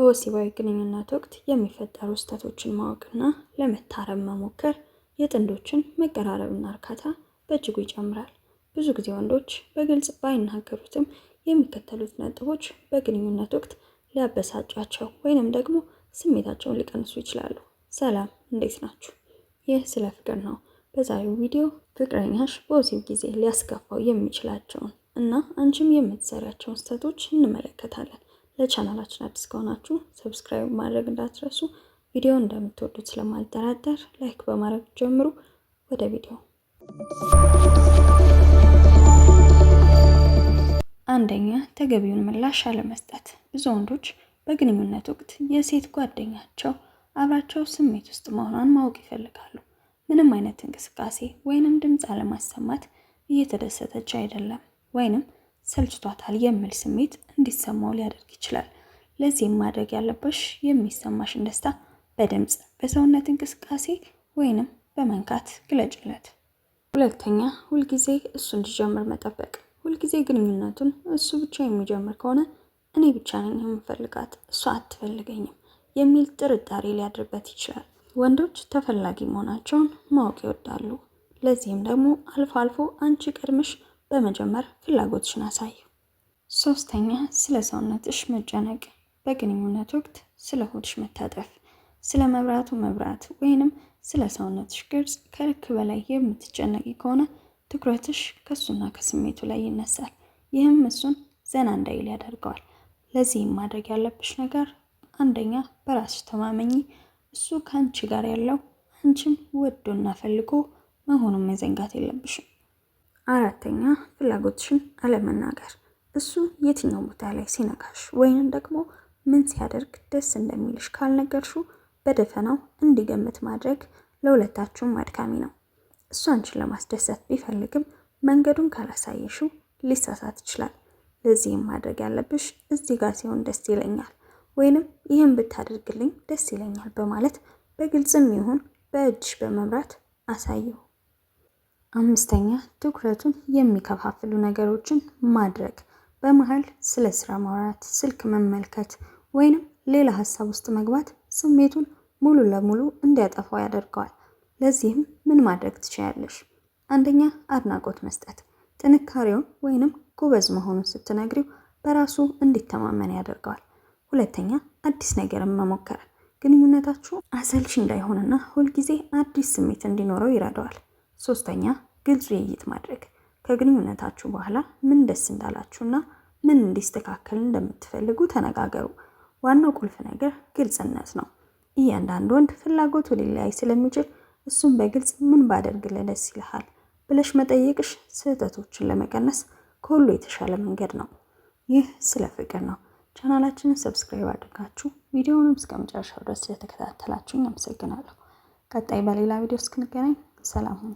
በወሲባዊ ግንኙነት ወቅት የሚፈጠሩ ስህተቶችን ማወቅና ለመታረም መሞከር የጥንዶችን መቀራረብና እርካታ በእጅጉ ይጨምራል። ብዙ ጊዜ ወንዶች በግልጽ ባይናገሩትም የሚከተሉት ነጥቦች በግንኙነት ወቅት ሊያበሳጯቸው ወይንም ደግሞ ስሜታቸውን ሊቀንሱ ይችላሉ። ሰላም፣ እንዴት ናችሁ? ይህ ስለ ፍቅር ነው። በዛሬው ቪዲዮ ፍቅረኛሽ በወሲብ ጊዜ ሊያስከፋው የሚችላቸውን እና አንቺም የምትሰሪያቸውን ስህተቶች እንመለከታለን። ለቻናላችን አዲስ ከሆናችሁ ሰብስክራይብ ማድረግ እንዳትረሱ። ቪዲዮ እንደምትወዱት ስለማልጠራጠር ላይክ በማድረግ ጀምሩ። ወደ ቪዲዮ። አንደኛ፣ ተገቢውን ምላሽ አለመስጠት። ብዙ ወንዶች በግንኙነት ወቅት የሴት ጓደኛቸው አብራቸው ስሜት ውስጥ መሆኗን ማወቅ ይፈልጋሉ። ምንም አይነት እንቅስቃሴ ወይንም ድምፅ አለማሰማት እየተደሰተች አይደለም ወይንም ሰልችቷታል የሚል ስሜት እንዲሰማው ሊያደርግ ይችላል። ለዚህም ማድረግ ያለብሽ የሚሰማሽን ደስታ በድምፅ፣ በሰውነት እንቅስቃሴ ወይንም በመንካት ግለጭለት። ሁለተኛ፣ ሁልጊዜ እሱ እንዲጀምር መጠበቅ። ሁልጊዜ ግንኙነቱን እሱ ብቻ የሚጀምር ከሆነ እኔ ብቻ ነኝ የምፈልጋት እሷ አትፈልገኝም የሚል ጥርጣሬ ሊያድርበት ይችላል። ወንዶች ተፈላጊ መሆናቸውን ማወቅ ይወዳሉ። ለዚህም ደግሞ አልፎ አልፎ አንቺ ቀድመሽ በመጀመር ፍላጎትሽን አሳዩ። ሶስተኛ፣ ስለ ሰውነትሽ መጨነቅ። በግንኙነት ወቅት ስለ ሆድሽ መታጠፍ፣ ስለ መብራቱ መብራት ወይንም ስለ ሰውነትሽ ቅርጽ ከልክ በላይ የምትጨነቂ ከሆነ ትኩረትሽ ከሱና ከስሜቱ ላይ ይነሳል። ይህም እሱን ዘና እንዳይል ያደርገዋል። ለዚህም ማድረግ ያለብሽ ነገር አንደኛ፣ በራስሽ ተማመኚ። እሱ ከአንቺ ጋር ያለው አንቺን ወዶና ፈልጎ መሆኑን መዘንጋት የለብሽም። አራተኛ፣ ፍላጎትሽን አለመናገር። እሱ የትኛው ቦታ ላይ ሲነካሽ ወይንም ደግሞ ምን ሲያደርግ ደስ እንደሚልሽ ካልነገርሽው በደፈናው እንዲገምት ማድረግ ለሁለታችሁም አድካሚ ነው። እሱ አንቺን ለማስደሰት ቢፈልግም መንገዱን ካላሳየሽው ሊሳሳት ይችላል። ለዚህም ማድረግ ያለብሽ እዚህ ጋር ሲሆን ደስ ይለኛል ወይንም ይህን ብታደርግልኝ ደስ ይለኛል በማለት በግልጽም ይሁን በእጅሽ በመምራት አሳየው። አምስተኛ፣ ትኩረቱን የሚከፋፍሉ ነገሮችን ማድረግ። በመሃል ስለ ስራ ማውራት፣ ስልክ መመልከት ወይንም ሌላ ሀሳብ ውስጥ መግባት ስሜቱን ሙሉ ለሙሉ እንዲያጠፋው ያደርገዋል። ለዚህም ምን ማድረግ ትችያለሽ? አንደኛ፣ አድናቆት መስጠት። ጥንካሬውን ወይንም ጎበዝ መሆኑን ስትነግሪው በራሱ እንዲተማመን ያደርገዋል። ሁለተኛ፣ አዲስ ነገርን መሞከር። ግንኙነታችሁ አሰልቺ እንዳይሆንና ሁልጊዜ አዲስ ስሜት እንዲኖረው ይረዳዋል። ሶስተኛ፣ ግልጽ ውይይት ማድረግ። ከግንኙነታችሁ በኋላ ምን ደስ እንዳላችሁና ምን እንዲስተካከል እንደምትፈልጉ ተነጋገሩ። ዋናው ቁልፍ ነገር ግልጽነት ነው። እያንዳንዱ ወንድ ፍላጎቱ ሊለያይ ስለሚችል እሱም በግልጽ ምን ባደርግልህ ደስ ይልሃል ብለሽ መጠየቅሽ ስህተቶችን ለመቀነስ ከሁሉ የተሻለ መንገድ ነው። ይህ ስለ ፍቅር ነው። ቻናላችንን ሰብስክራይብ አድርጋችሁ ቪዲዮውንም እስከመጨረሻው ድረስ ስለተከታተላችሁኝ አመሰግናለሁ። ቀጣይ በሌላ ቪዲዮ እስክንገናኝ ሰላም ሁኑ።